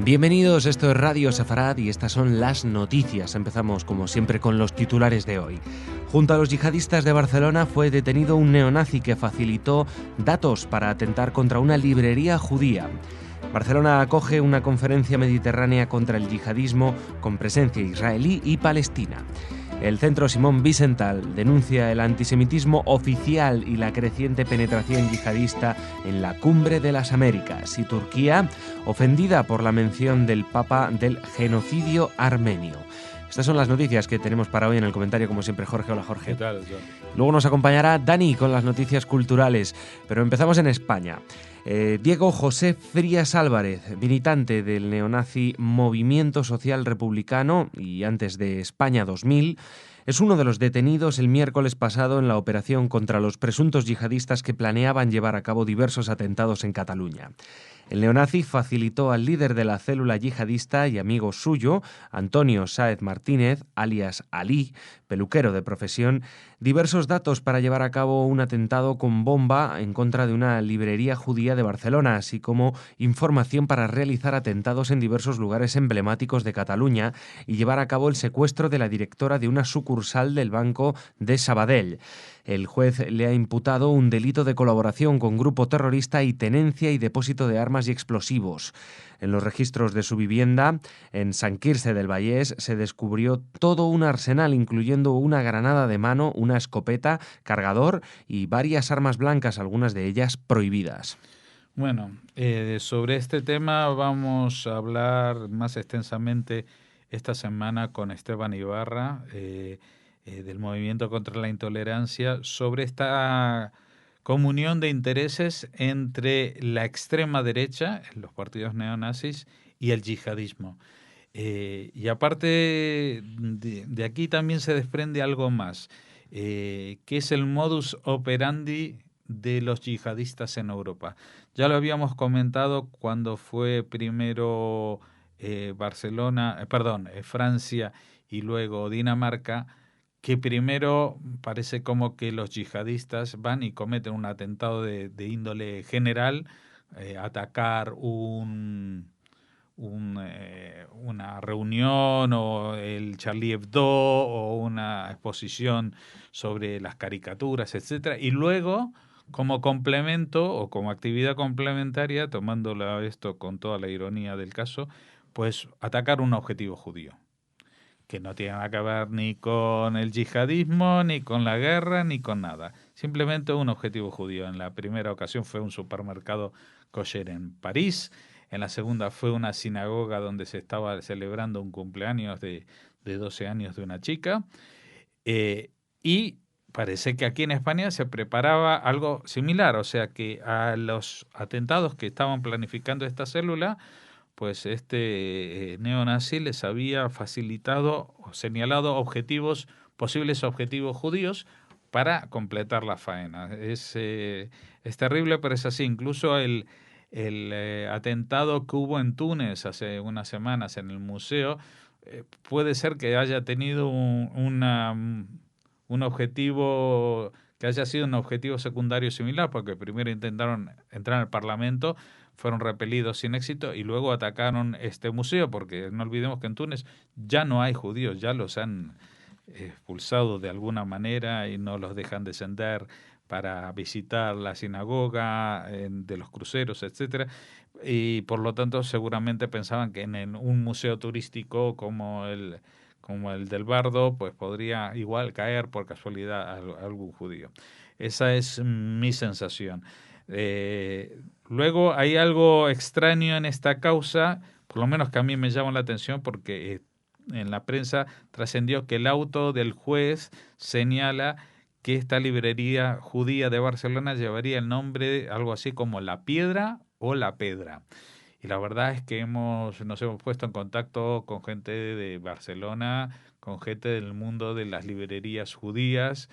Bienvenidos, esto es Radio Sefarad y estas son las noticias. Empezamos como siempre con los titulares de hoy. Junto a los yihadistas de Barcelona fue detenido un neonazi que facilitó datos para atentar contra una librería judía. Barcelona acoge una conferencia mediterránea contra el yihadismo con presencia israelí y palestina. El Centro Simón Wiesenthal denuncia el antisemitismo oficial y la creciente penetración yihadista en la Cumbre de las Américas. Y Turquía, ofendida por la mención del Papa del genocidio armenio. Estas son las noticias que tenemos para hoy en el comentario, como siempre, Jorge. Hola, Jorge. ¿Qué tal, John? Luego nos acompañará Dani con las noticias culturales, pero empezamos en España. Diego José Frías Álvarez, militante del neonazi Movimiento Social Republicano y antes de España 2000, es uno de los detenidos el miércoles pasado en la operación contra los presuntos yihadistas que planeaban llevar a cabo diversos atentados en Cataluña. El neonazi facilitó al líder de la célula yihadista y amigo suyo, Antonio Sáez Martínez, alias Ali, peluquero de profesión, diversos datos para llevar a cabo un atentado con bomba en contra de una librería judía de Barcelona, así como información para realizar atentados en diversos lugares emblemáticos de Cataluña y llevar a cabo el secuestro de la directora de una sucursal del Banco de Sabadell. El juez le ha imputado un delito de colaboración con grupo terrorista y tenencia y depósito de armas y explosivos. En los registros de su vivienda, en Sant Quirze del Vallès, se descubrió todo un arsenal, incluyendo una granada de mano, una escopeta, cargador y varias armas blancas, algunas de ellas prohibidas. Bueno, sobre este tema vamos a hablar más extensamente esta semana con Esteban Ibarra, del Movimiento contra la Intolerancia, sobre esta comunión de intereses entre la extrema derecha, los partidos neonazis, y el yihadismo. Y aparte de aquí también se desprende algo más, que es el modus operandi de los yihadistas en Europa. Ya lo habíamos comentado cuando fue primero Francia y luego Dinamarca, que primero parece como que los yihadistas van y cometen un atentado de índole general, atacar una reunión o el Charlie Hebdo o una exposición sobre las caricaturas, etcétera, y luego como complemento o como actividad complementaria, tomándolo esto con toda la ironía del caso, pues atacar un objetivo judío, que no tiene nada que ver ni con el yihadismo, ni con la guerra, ni con nada. Simplemente un objetivo judío. En la primera ocasión fue un supermercado kosher en París. En la segunda fue una sinagoga donde se estaba celebrando un cumpleaños de 12 años de una chica. Y parece que aquí en España se preparaba algo similar. O sea que a los atentados que estaban planificando esta célula, pues este neonazi les había facilitado o señalado posibles objetivos judíos para completar la faena. Es terrible, pero es así. Incluso el atentado que hubo en Túnez hace unas semanas en el museo, puede ser que haya tenido un objetivo, que haya sido un objetivo secundario similar, porque primero intentaron entrar al Parlamento, fueron repelidos sin éxito y luego atacaron este museo, porque no olvidemos que en Túnez ya no hay judíos, ya los han expulsado de alguna manera y no los dejan descender para visitar la sinagoga de los cruceros, etcétera, y por lo tanto seguramente pensaban que en un museo turístico como el del Bardo, pues podría igual caer por casualidad algún judío. Esa es mi sensación. Luego hay algo extraño en esta causa, por lo menos que a mí me llama la atención, porque en la prensa trascendió que el auto del juez señala que esta librería judía de Barcelona llevaría el nombre algo así como La Piedra o La Pedra. Y la verdad es que nos hemos puesto en contacto con gente de Barcelona, con gente del mundo de las librerías judías,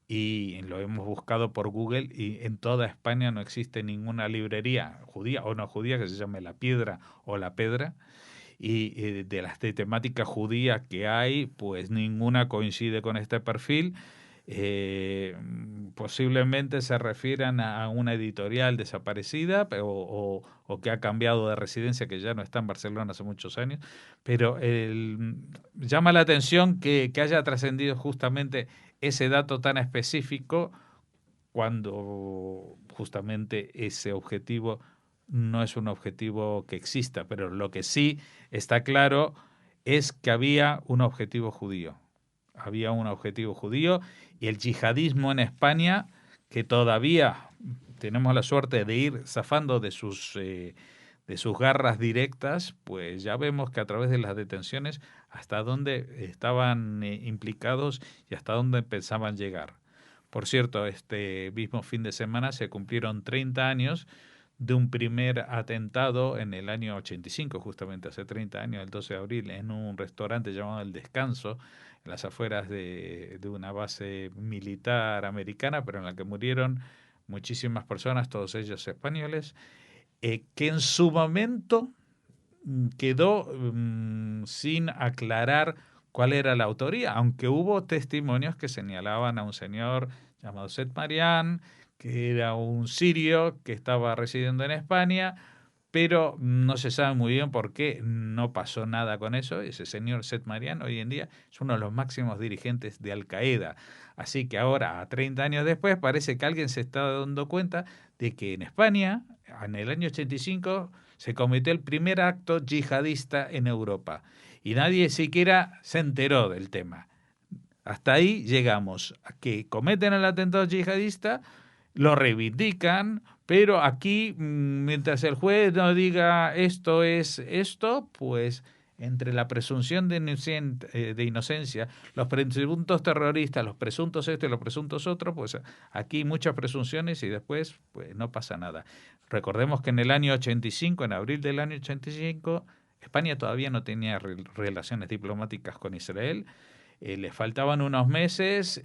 y lo hemos buscado por Google y en toda España no existe ninguna librería judía o no judía que se llame La Piedra o La Pedra. Y de las de temática judía que hay, pues ninguna coincide con este perfil. Posiblemente se refieran a una editorial desaparecida o que ha cambiado de residencia, que ya no está en Barcelona hace muchos años, pero llama la atención que haya trascendido justamente ese dato tan específico cuando justamente ese objetivo no es un objetivo que exista, pero lo que sí está claro es que había un objetivo judío. Había un objetivo judío y el yihadismo en España, que todavía tenemos la suerte de ir zafando de sus garras directas, pues ya vemos que a través de las detenciones hasta dónde estaban implicados y hasta dónde pensaban llegar. Por cierto, este mismo fin de semana se cumplieron 30 años de un primer atentado en el año 85, justamente hace 30 años, el 12 de abril, en un restaurante llamado El Descanso, en las afueras de una base militar americana, pero en la que murieron muchísimas personas, todos ellos españoles, que en su momento quedó sin aclarar cuál era la autoría, aunque hubo testimonios que señalaban a un señor llamado Seth Marian, que era un sirio que estaba residiendo en España, pero no se sabe muy bien por qué no pasó nada con eso. Ese señor Seth Marian hoy en día es uno de los máximos dirigentes de Al Qaeda. Así que ahora, a 30 años después, parece que alguien se está dando cuenta de que en España, en el año 85, se cometió el primer acto yihadista en Europa y nadie siquiera se enteró del tema. Hasta ahí llegamos, a que cometen el atentado yihadista, lo reivindican, pero aquí, mientras el juez no diga esto es esto, pues entre la presunción de inocencia, los presuntos terroristas, los presuntos esto y los presuntos otros, pues aquí muchas presunciones y después pues no pasa nada. Recordemos que en el año 85, en abril del año 85, España todavía no tenía relaciones diplomáticas con Israel. Le faltaban unos meses,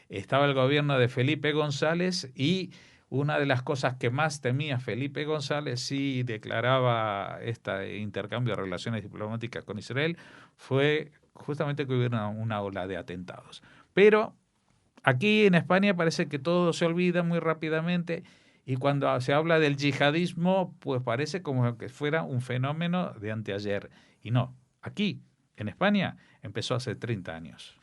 estaba el gobierno de Felipe González y una de las cosas que más temía Felipe González si declaraba este intercambio de relaciones diplomáticas con Israel fue justamente que hubiera una ola de atentados. Pero aquí en España parece que todo se olvida muy rápidamente y cuando se habla del yihadismo, pues parece como que fuera un fenómeno de anteayer. Y no, aquí, en España, empezó hace 30 años.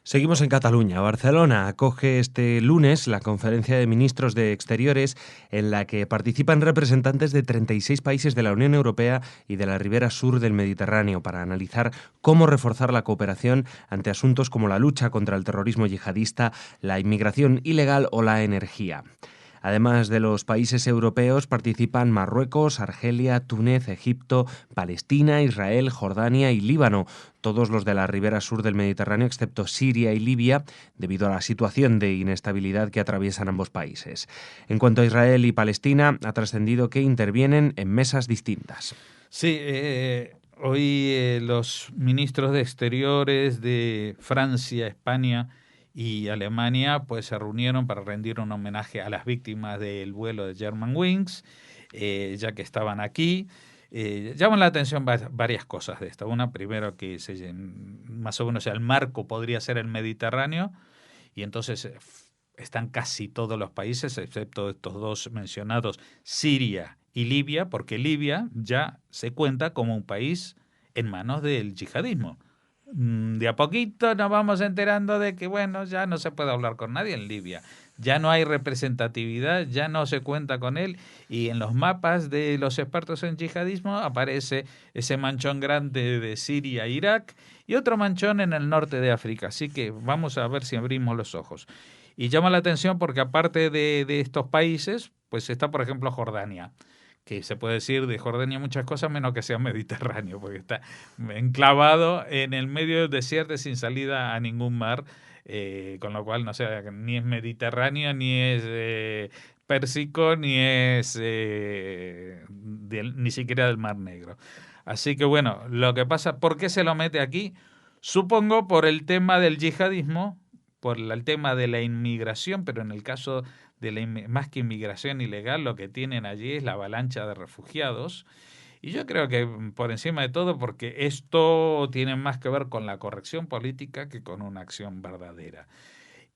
Seguimos en Cataluña. Barcelona acoge este lunes la conferencia de ministros de Exteriores en la que participan representantes de 36 países de la Unión Europea y de la ribera sur del Mediterráneo para analizar cómo reforzar la cooperación ante asuntos como la lucha contra el terrorismo yihadista, la inmigración ilegal o la energía. Además de los países europeos, participan Marruecos, Argelia, Túnez, Egipto, Palestina, Israel, Jordania y Líbano, todos los de la ribera sur del Mediterráneo, excepto Siria y Libia, debido a la situación de inestabilidad que atraviesan ambos países. En cuanto a Israel y Palestina, ha trascendido que intervienen en mesas distintas. Sí, hoy los ministros de Exteriores de Francia, España y Alemania pues se reunieron para rendir un homenaje a las víctimas del vuelo de Germanwings, ya que estaban aquí. Llaman la atención varias cosas de esto. Una, primero, que más o menos el marco podría ser el Mediterráneo, y entonces están casi todos los países, excepto estos dos mencionados, Siria y Libia, porque Libia ya se cuenta como un país en manos del yihadismo. De a poquito nos vamos enterando de que, bueno, ya no se puede hablar con nadie en Libia. Ya no hay representatividad, ya no se cuenta con él, y en los mapas de los expertos en yihadismo aparece ese manchón grande de Siria e Irak y otro manchón en el norte de África. Así que vamos a ver si abrimos los ojos. Y llama la atención porque aparte de estos países, pues está, por ejemplo, Jordania, que se puede decir de Jordania muchas cosas menos que sea Mediterráneo, porque está enclavado en el medio del desierto sin salida a ningún mar, con lo cual no sé, ni es Mediterráneo, ni es Pérsico, ni es ni siquiera del Mar Negro. Así que bueno, lo que pasa, ¿por qué se lo mete aquí? Supongo por el tema del yihadismo, por el tema de la inmigración, pero en el caso de más que inmigración ilegal, lo que tienen allí es la avalancha de refugiados. Y yo creo que por encima de todo, porque esto tiene más que ver con la corrección política que con una acción verdadera.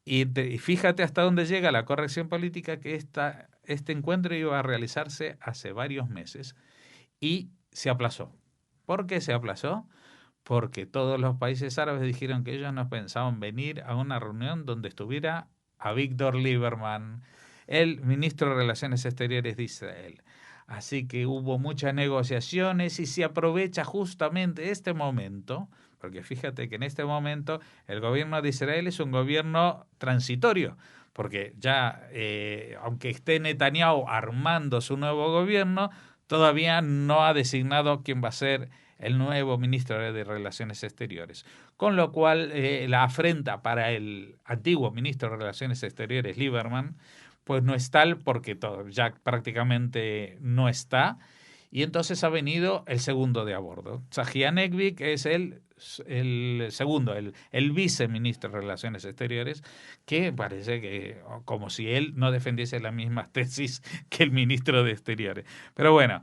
Y fíjate hasta dónde llega la corrección política, que este encuentro iba a realizarse hace varios meses y se aplazó. ¿Por qué se aplazó? Porque todos los países árabes dijeron que ellos no pensaban venir a una reunión donde estuviera Avigdor Lieberman, el ministro de Relaciones Exteriores de Israel. Así que hubo muchas negociaciones y se aprovecha justamente este momento, porque fíjate que en este momento el gobierno de Israel es un gobierno transitorio, porque ya, aunque esté Netanyahu armando su nuevo gobierno, todavía no ha designado quién va a ser el nuevo ministro de Relaciones Exteriores. Con lo cual, la afrenta para el antiguo ministro de Relaciones Exteriores, Lieberman, pues no es tal porque todo, ya prácticamente no está. Y entonces ha venido el segundo de a bordo. Tzachi Hanegbi, que es el segundo, el viceministro de Relaciones Exteriores, que parece que como si él no defendiese las mismas tesis que el ministro de Exteriores. Pero bueno,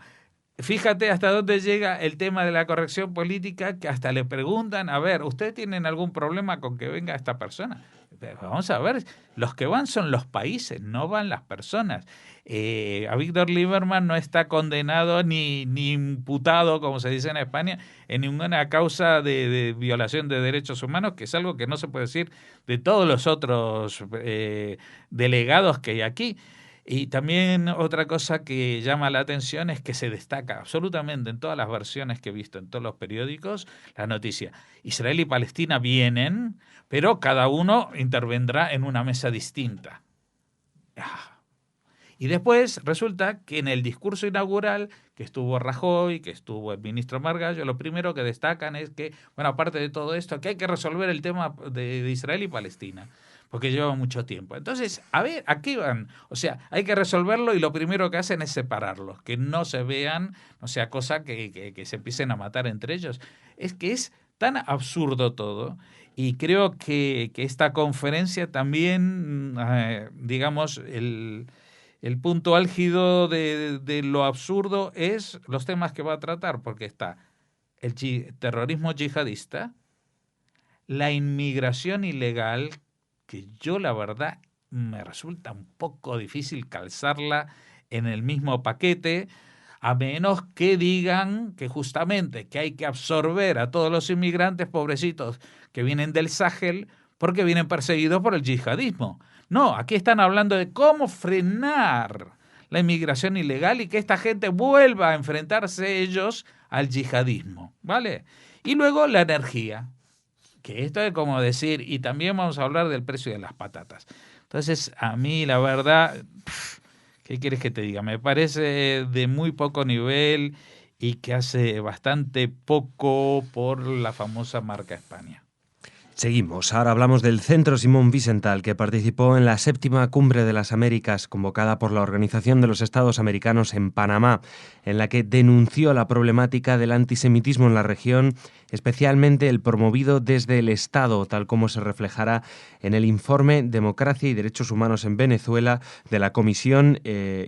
fíjate hasta dónde llega el tema de la corrección política, que hasta le preguntan, a ver, ¿ustedes tienen algún problema con que venga esta persona? Pero vamos a ver, los que van son los países, no van las personas. Avigdor Lieberman no está condenado ni imputado, como se dice en España, en ninguna causa de violación de derechos humanos, que es algo que no se puede decir de todos los otros delegados que hay aquí. Y también otra cosa que llama la atención es que se destaca absolutamente en todas las versiones que he visto en todos los periódicos la noticia: Israel y Palestina vienen, pero cada uno intervendrá en una mesa distinta. Y después resulta que en el discurso inaugural, que estuvo Rajoy, que estuvo el ministro Margallo, lo primero que destacan es que, bueno, aparte de todo esto, que hay que resolver el tema de Israel y Palestina, porque lleva mucho tiempo. Entonces, a ver, ¿a qué van? O sea, hay que resolverlo y lo primero que hacen es separarlos, que no se vean, no sea cosa que se empiecen a matar entre ellos. Es que es tan absurdo todo. Y creo que esta conferencia también, digamos, el punto álgido de lo absurdo es los temas que va a tratar, porque está el terrorismo yihadista, la inmigración ilegal, que yo la verdad me resulta un poco difícil calzarla en el mismo paquete, a menos que digan que justamente que hay que absorber a todos los inmigrantes pobrecitos que vienen del Sahel porque vienen perseguidos por el yihadismo. No, aquí están hablando de cómo frenar la inmigración ilegal y que esta gente vuelva a enfrentarse ellos al yihadismo, ¿vale? Y luego la energía, que esto es como decir, y también vamos a hablar del precio de las patatas. Entonces, a mí la verdad, ¿qué quieres que te diga? Me parece de muy poco nivel y que hace bastante poco por la famosa marca España. Seguimos. Ahora hablamos del Centro Simón Wiesenthal, que participó en la 7ª Cumbre de las Américas, convocada por la Organización de los Estados Americanos en Panamá, en la que denunció la problemática del antisemitismo en la región, especialmente el promovido desde el Estado, tal como se reflejará en el informe Democracia y Derechos Humanos en Venezuela de la Comisión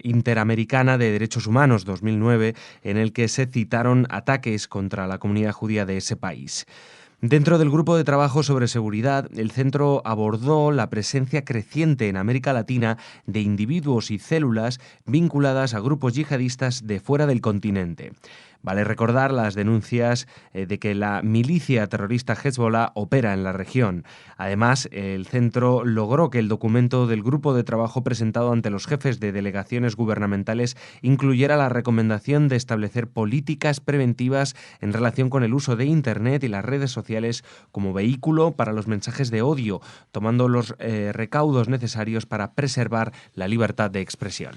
Interamericana de Derechos Humanos 2009, en el que se citaron ataques contra la comunidad judía de ese país. Dentro del grupo de trabajo sobre seguridad, el centro abordó la presencia creciente en América Latina de individuos y células vinculadas a grupos yihadistas de fuera del continente. Vale recordar las denuncias de que la milicia terrorista Hezbollah opera en la región. Además, el centro logró que el documento del grupo de trabajo presentado ante los jefes de delegaciones gubernamentales incluyera la recomendación de establecer políticas preventivas en relación con el uso de Internet y las redes sociales como vehículo para los mensajes de odio, tomando los recaudos necesarios para preservar la libertad de expresión.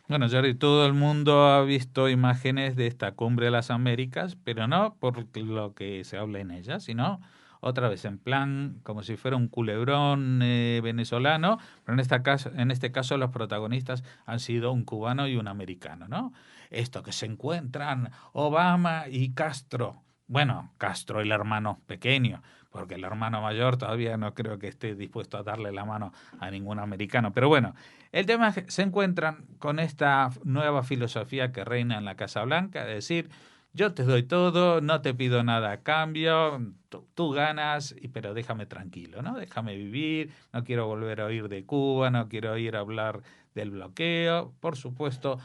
Bueno, Jordi, todo el mundo ha visto imágenes de esta cumbre de las Américas, pero no por lo que se habla en ella, sino otra vez en plan como si fuera un culebrón venezolano, pero en este caso los protagonistas han sido un cubano y un americano, ¿no? Esto que se encuentran Obama y Castro. Bueno, Castro el hermano pequeño, porque el hermano mayor todavía no creo que esté dispuesto a darle la mano a ningún americano. Pero bueno, el tema es que se encuentran con esta nueva filosofía que reina en la Casa Blanca, es decir, yo te doy todo, no te pido nada a cambio, tú ganas, pero déjame tranquilo, ¿no? Déjame vivir, no quiero volver a oír de Cuba, no quiero oír hablar del bloqueo, por supuesto.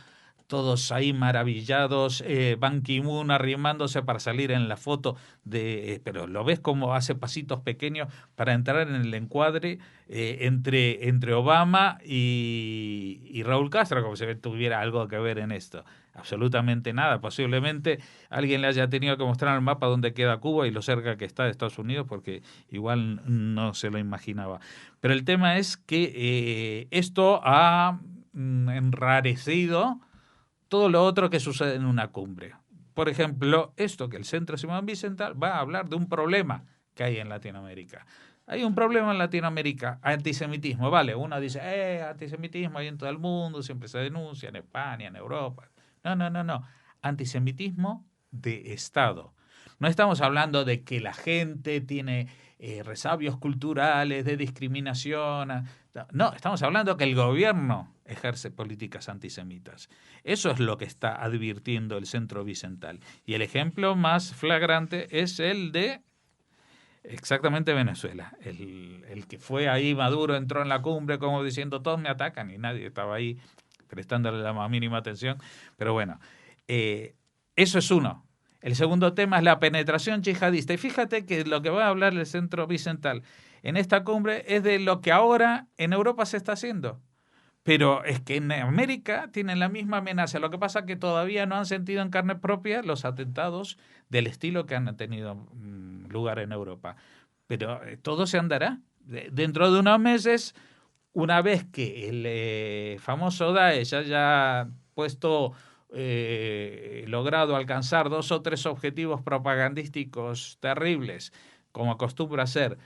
Todos ahí maravillados, Ban Ki-moon arrimándose para salir en la foto, pero lo ves como hace pasitos pequeños para entrar en el encuadre entre Obama y Raúl Castro, como si tuviera algo que ver en esto. Absolutamente nada. Posiblemente alguien le haya tenido que mostrar el mapa donde queda Cuba y lo cerca que está de Estados Unidos, porque igual no se lo imaginaba. Pero el tema es que esto ha enrarecido todo lo otro que sucede en una cumbre. Por ejemplo, esto que el Centro Simón Wiesenthal va a hablar de un problema que hay en Latinoamérica. Hay un problema en Latinoamérica, antisemitismo, vale, uno dice, antisemitismo hay en todo el mundo, siempre se denuncia, en España, en Europa. No, antisemitismo de Estado. No estamos hablando de que la gente tiene resabios culturales, de discriminación. No, estamos hablando que el gobierno ejerce políticas antisemitas. Eso es lo que está advirtiendo el Centro Wiesenthal. Y el ejemplo más flagrante es el de exactamente Venezuela. El que fue ahí, Maduro entró en la cumbre como diciendo todos me atacan y nadie estaba ahí prestándole la más mínima atención. Pero bueno, eso es uno. El segundo tema es la penetración yihadista. Y fíjate que lo que va a hablar el Centro Wiesenthal en esta cumbre es de lo que ahora en Europa se está haciendo. Pero es que en América tienen la misma amenaza. Lo que pasa es que todavía no han sentido en carne propia los atentados del estilo que han tenido lugar en Europa. Pero todo se andará. Dentro de unos meses, una vez que el famoso Daesh haya logrado alcanzar 2 o 3 objetivos propagandísticos terribles, como acostumbra hacer,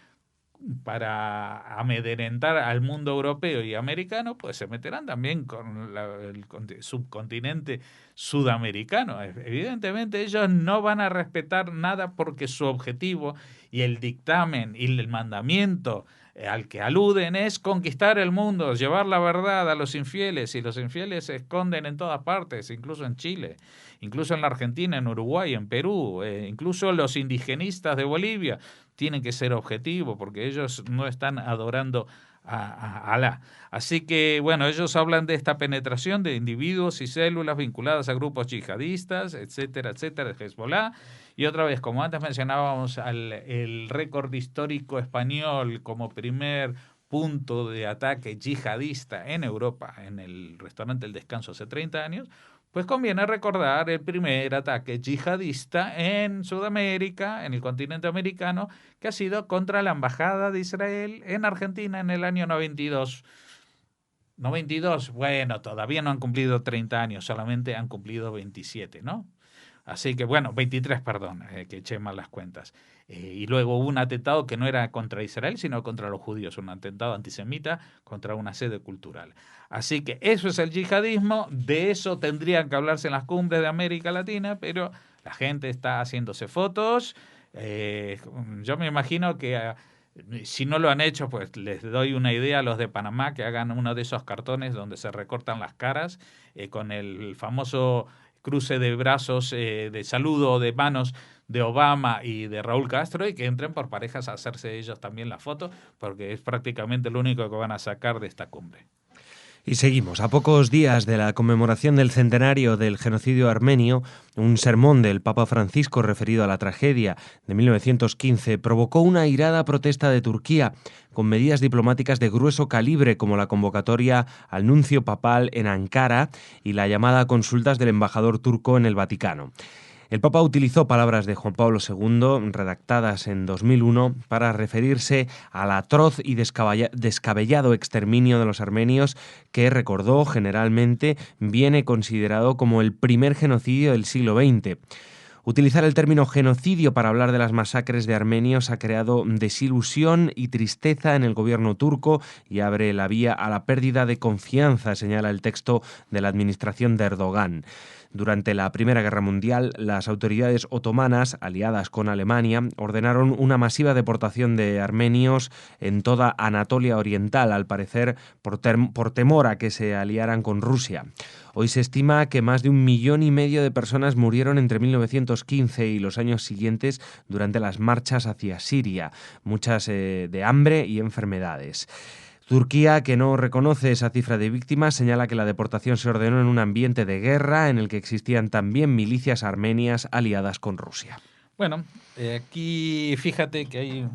para amedrentar al mundo europeo y americano, pues se meterán también con el subcontinente sudamericano. Evidentemente ellos no van a respetar nada porque su objetivo y el dictamen y el mandamiento al que aluden es conquistar el mundo, llevar la verdad a los infieles, y los infieles se esconden en todas partes, incluso en Chile, incluso en la Argentina, en Uruguay, en Perú, incluso los indigenistas de Bolivia tienen que ser objetivos porque ellos no están adorando a Alá. Así que, bueno, ellos hablan de esta penetración de individuos y células vinculadas a grupos yihadistas, etcétera, etcétera, de Hezbollah. Y otra vez, como antes mencionábamos, el récord histórico español como primer punto de ataque yihadista en Europa, en el restaurante El Descanso hace 30 años, pues conviene recordar el primer ataque yihadista en Sudamérica, en el continente americano, que ha sido contra la Embajada de Israel en Argentina en el año 92. 92, bueno, todavía no han cumplido 30 años, solamente han cumplido 27, ¿no? Así que, bueno, 23, perdón, que eché mal las cuentas. Y luego hubo un atentado que no era contra Israel, sino contra los judíos, un atentado antisemita contra una sede cultural. Así que eso es el yihadismo, de eso tendrían que hablarse en las cumbres de América Latina, pero la gente está haciéndose fotos. Yo me imagino que si no lo han hecho, pues les doy una idea a los de Panamá que hagan uno de esos cartones donde se recortan las caras con el famoso cruce de brazos, de saludo de manos de Obama y de Raúl Castro, y que entren por parejas a hacerse ellos también la foto, porque es prácticamente lo único que van a sacar de esta cumbre. Y seguimos. A pocos días de la conmemoración del centenario del genocidio armenio, un sermón del Papa Francisco referido a la tragedia de 1915 provocó una airada protesta de Turquía, con medidas diplomáticas de grueso calibre como la convocatoria al nuncio papal en Ankara y la llamada a consultas del embajador turco en el Vaticano. El Papa utilizó palabras de Juan Pablo II, redactadas en 2001, para referirse al atroz y descabellado exterminio de los armenios que, recordó, generalmente viene considerado como el primer genocidio del siglo XX. Utilizar el término genocidio para hablar de las masacres de armenios ha creado desilusión y tristeza en el gobierno turco y abre la vía a la pérdida de confianza, señala el texto de la administración de Erdogan. Durante la Primera Guerra Mundial, las autoridades otomanas, aliadas con Alemania, ordenaron una masiva deportación de armenios en toda Anatolia Oriental, al parecer por temor a que se aliaran con Rusia. Hoy se estima que más de 1,5 millones de personas murieron entre 1915 y los años siguientes durante las marchas hacia Siria, muchas de hambre y enfermedades. Turquía, que no reconoce esa cifra de víctimas, señala que la deportación se ordenó en un ambiente de guerra en el que existían también milicias armenias aliadas con Rusia. Bueno, aquí fíjate que hay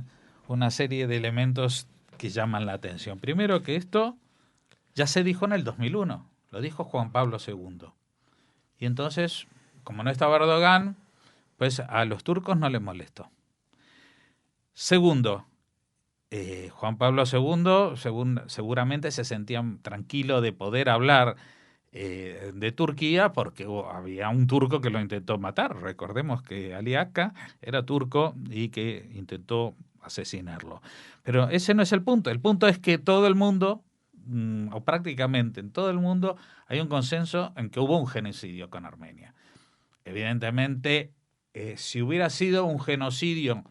una serie de elementos que llaman la atención. Primero, que esto ya se dijo en el 2001, lo dijo Juan Pablo II. Y entonces, como no estaba Erdogan, pues a los turcos no les molestó. Segundo, Juan Pablo II seguramente se sentía tranquilo de poder hablar de Turquía porque había un turco que lo intentó matar. Recordemos que Ali Akka era turco y que intentó asesinarlo. Pero ese no es el punto. El punto es que todo el mundo, o prácticamente en todo el mundo, hay un consenso en que hubo un genocidio con Armenia. Evidentemente, si hubiera sido un genocidio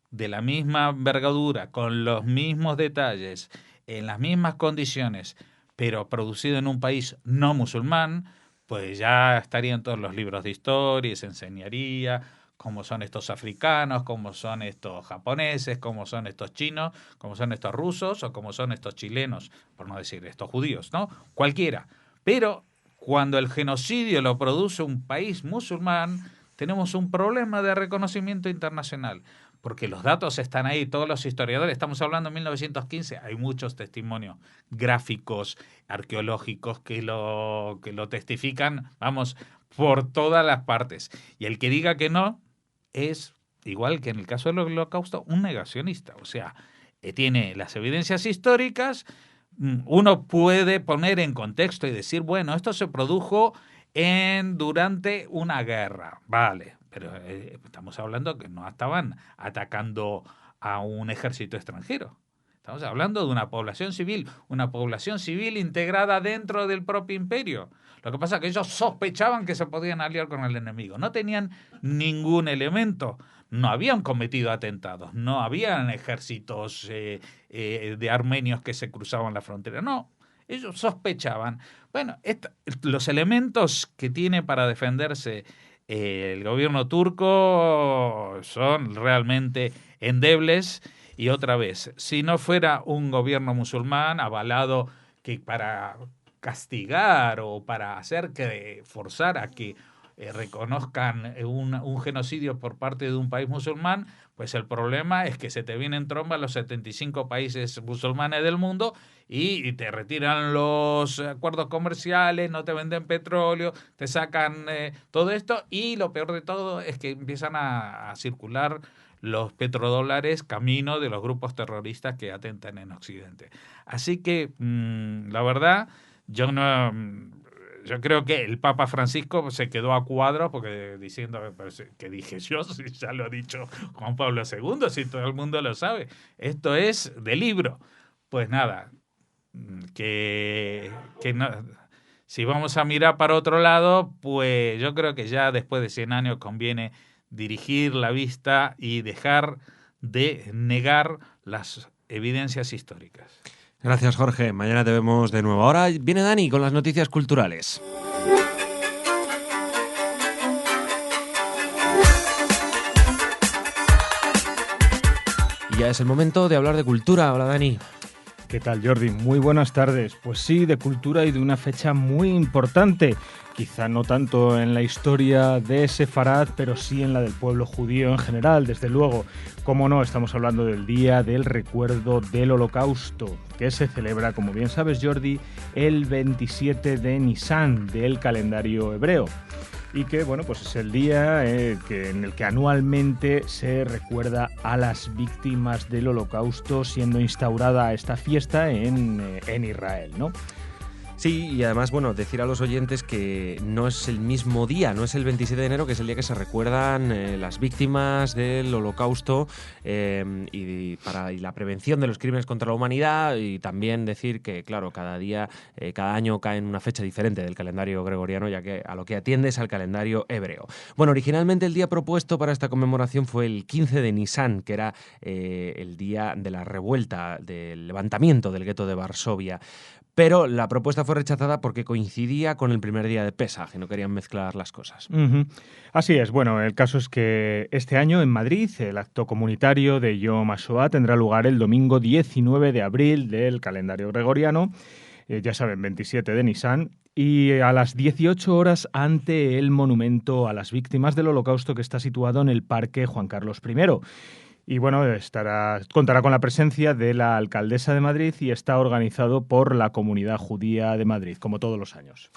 de la misma envergadura, con los mismos detalles, en las mismas condiciones, pero producido en un país no musulmán, pues ya estarían todos los libros de historia y se enseñaría cómo son estos africanos, cómo son estos japoneses, cómo son estos chinos, cómo son estos rusos o cómo son estos chilenos, por no decir estos judíos, ¿no? Cualquiera. Pero cuando el genocidio lo produce un país musulmán, tenemos un problema de reconocimiento internacional. Porque los datos están ahí, todos los historiadores, estamos hablando de 1915, hay muchos testimonios gráficos, arqueológicos que lo testifican, vamos, por todas las partes. Y el que diga que no es, igual que en el caso del Holocausto, un negacionista. O sea, tiene las evidencias históricas, uno puede poner en contexto y decir, bueno, esto se produjo durante una guerra, vale. Pero estamos hablando que no estaban atacando a un ejército extranjero. Estamos hablando de una población civil integrada dentro del propio imperio. Lo que pasa es que ellos sospechaban que se podían aliar con el enemigo. No tenían ningún elemento. No habían cometido atentados. No habían ejércitos de armenios que se cruzaban la frontera. No, ellos sospechaban. Bueno, los elementos que tiene para defenderse el gobierno turco son realmente endebles. Y otra vez, si no fuera un gobierno musulmán avalado que para castigar o para forzar a que reconozcan un genocidio por parte de un país musulmán, pues el problema es que se te vienen tromba los 75 países musulmanes del mundo y te retiran los acuerdos comerciales, no te venden petróleo, te sacan todo esto, y lo peor de todo es que empiezan a circular los petrodólares camino de los grupos terroristas que atentan en Occidente. Así que, la verdad, yo creo que el Papa Francisco se quedó a cuadros porque diciendo que dije yo, si ya lo ha dicho Juan Pablo II, si todo el mundo lo sabe. Esto es de libro. Pues nada, que no, si vamos a mirar para otro lado, pues yo creo que ya después de 100 años conviene dirigir la vista y dejar de negar las evidencias históricas. Gracias, Jorge. Mañana te vemos de nuevo. Ahora viene Dani con las noticias culturales. Y ya es el momento de hablar de cultura. Hola, Dani. ¿Qué tal, Jordi? Muy buenas tardes. Pues sí, de cultura y de una fecha muy importante. Quizá no tanto en la historia de Sefarad, pero sí en la del pueblo judío en general, desde luego. Cómo no, estamos hablando del Día del Recuerdo del Holocausto, que se celebra, como bien sabes, Jordi, el 27 de Nisan del calendario hebreo. Y que, bueno, pues es el día en el que anualmente se recuerda a las víctimas del Holocausto, siendo instaurada esta fiesta en Israel, ¿no? Sí, y además, bueno, decir a los oyentes que no es el mismo día, no es el 27 de enero, que es el día que se recuerdan las víctimas del Holocausto y la prevención de los crímenes contra la humanidad, y también decir que, claro, cada año cae en una fecha diferente del calendario gregoriano, ya que a lo que atiende es al calendario hebreo. Bueno, originalmente el día propuesto para esta conmemoración fue el 15 de Nisan, que era el día de la revuelta, del levantamiento del gueto de Varsovia. Pero la propuesta fue rechazada porque coincidía con el primer día de Pesaj y no querían mezclar las cosas. Así es. Bueno, el caso es que este año en Madrid el acto comunitario de Yom HaShoah tendrá lugar el domingo 19 de abril del calendario gregoriano, ya saben, 27 de Nisan, y a las 18 horas ante el monumento a las víctimas del Holocausto que está situado en el Parque Juan Carlos I. Y bueno, contará con la presencia de la alcaldesa de Madrid y está organizado por la Comunidad Judía de Madrid, como todos los años.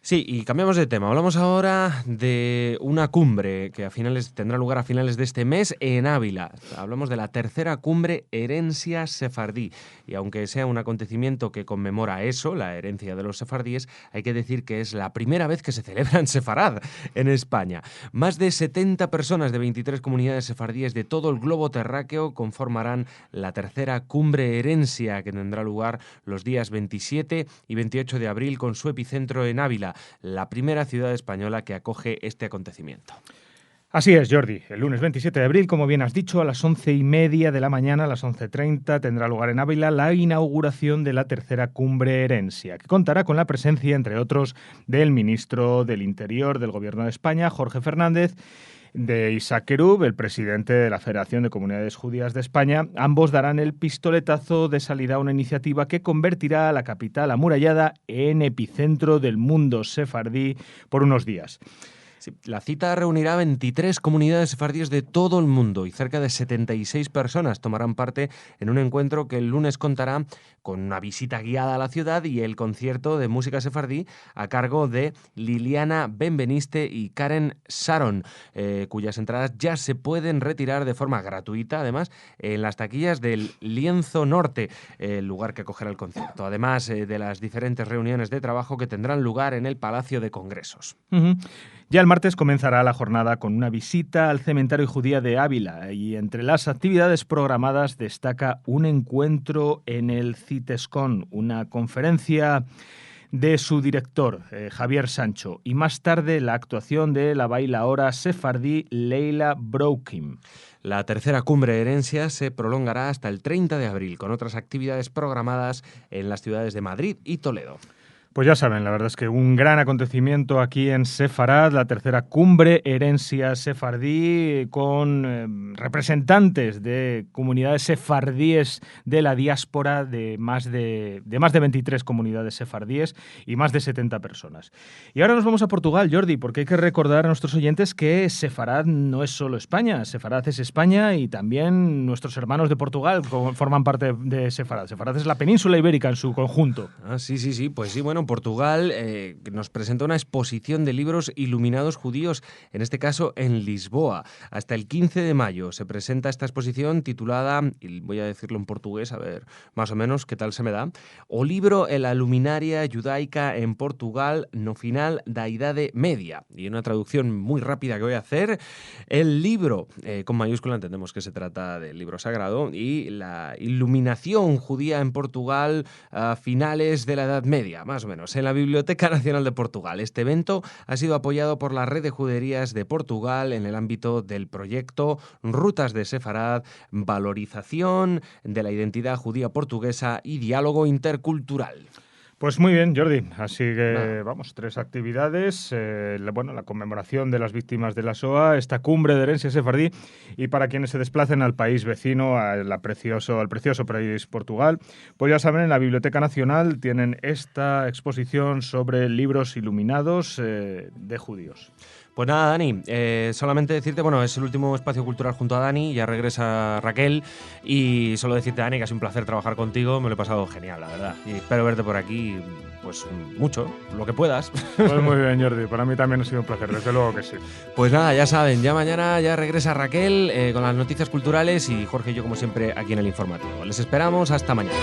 Sí, y cambiamos de tema. Hablamos ahora de una cumbre que tendrá lugar a finales de este mes en Ávila. Hablamos de la tercera cumbre Herencia Sefardí. Y aunque sea un acontecimiento que conmemora eso, la herencia de los sefardíes, hay que decir que es la primera vez que se celebra en Sefarad, en España. Más de 70 personas de 23 comunidades sefardíes de todo el globo terráqueo conformarán la tercera cumbre Herencia, que tendrá lugar los días 27 y 28 de abril con su epicentro en Ávila, la primera ciudad española que acoge este acontecimiento. Así es, Jordi. El lunes 27 de abril, como bien has dicho, a las 11:30 de la mañana, a las 11:30, tendrá lugar en Ávila la inauguración de la tercera cumbre Herencia, que contará con la presencia, entre otros, del ministro del Interior del Gobierno de España, Jorge Fernández, de Isaac Querub, el presidente de la Federación de Comunidades Judías de España. Ambos darán el pistoletazo de salida a una iniciativa que convertirá a la capital amurallada en epicentro del mundo sefardí por unos días. Sí, la cita reunirá 23 comunidades sefardíes de todo el mundo y cerca de 76 personas tomarán parte en un encuentro que el lunes contará con una visita guiada a la ciudad y el concierto de música sefardí a cargo de Liliana Benveniste y Karen Sharon, cuyas entradas ya se pueden retirar de forma gratuita, además, en las taquillas del Lienzo Norte, el lugar que acogerá el concierto, además de las diferentes reuniones de trabajo que tendrán lugar en el Palacio de Congresos. Ya el martes comenzará la jornada con una visita al cementerio judía de Ávila y entre las actividades programadas destaca un encuentro en el Citescon, una conferencia de su director, Javier Sancho, y más tarde la actuación de la bailaora sefardí Leila Broukim. La tercera cumbre Herencia se prolongará hasta el 30 de abril, con otras actividades programadas en las ciudades de Madrid y Toledo. Pues ya saben, la verdad es que un gran acontecimiento aquí en Sefarad, la tercera cumbre Herencia Sefardí, con representantes de comunidades sefardíes de la diáspora de más de 23 comunidades sefardíes y más de 70 personas. Y ahora nos vamos a Portugal, Jordi, porque hay que recordar a nuestros oyentes que Sefarad no es solo España, Sefarad es España y también nuestros hermanos de Portugal forman parte de Sefarad. Sefarad es la península ibérica en su conjunto. Sí, pues sí, bueno, Portugal nos presenta una exposición de libros iluminados judíos, en este caso en Lisboa. Hasta el 15 de mayo se presenta esta exposición titulada, y voy a decirlo en portugués, a ver más o menos qué tal se me da, O libro e la luminaria judaica en Portugal no final da Idade Media. Y una traducción muy rápida que voy a hacer, el libro, con mayúscula entendemos que se trata del libro sagrado, y la iluminación judía en Portugal a finales de la Edad Media, más o menos, en la Biblioteca Nacional de Portugal. Este evento ha sido apoyado por la Red de Juderías de Portugal en el ámbito del proyecto Rutas de Sefarad, valorización de la identidad judía portuguesa y diálogo intercultural. Pues muy bien, Jordi. Así que, vamos, 3 actividades. La conmemoración de las víctimas de la Shoah, esta cumbre de Herencia Sefardí, y para quienes se desplacen al país vecino, al precioso país Portugal, pues ya saben, en la Biblioteca Nacional tienen esta exposición sobre libros iluminados de judíos. Pues nada, Dani, solamente decirte, bueno, es el último espacio cultural junto a Dani, ya regresa Raquel, y solo decirte, Dani, que ha sido un placer trabajar contigo, me lo he pasado genial, la verdad, y espero verte por aquí, pues mucho, lo que puedas. Pues muy bien, Jordi, para mí también ha sido un placer, desde luego que sí. Pues nada, ya saben, ya mañana ya regresa Raquel con las noticias culturales y Jorge y yo, como siempre, aquí en el informativo. Les esperamos, hasta mañana.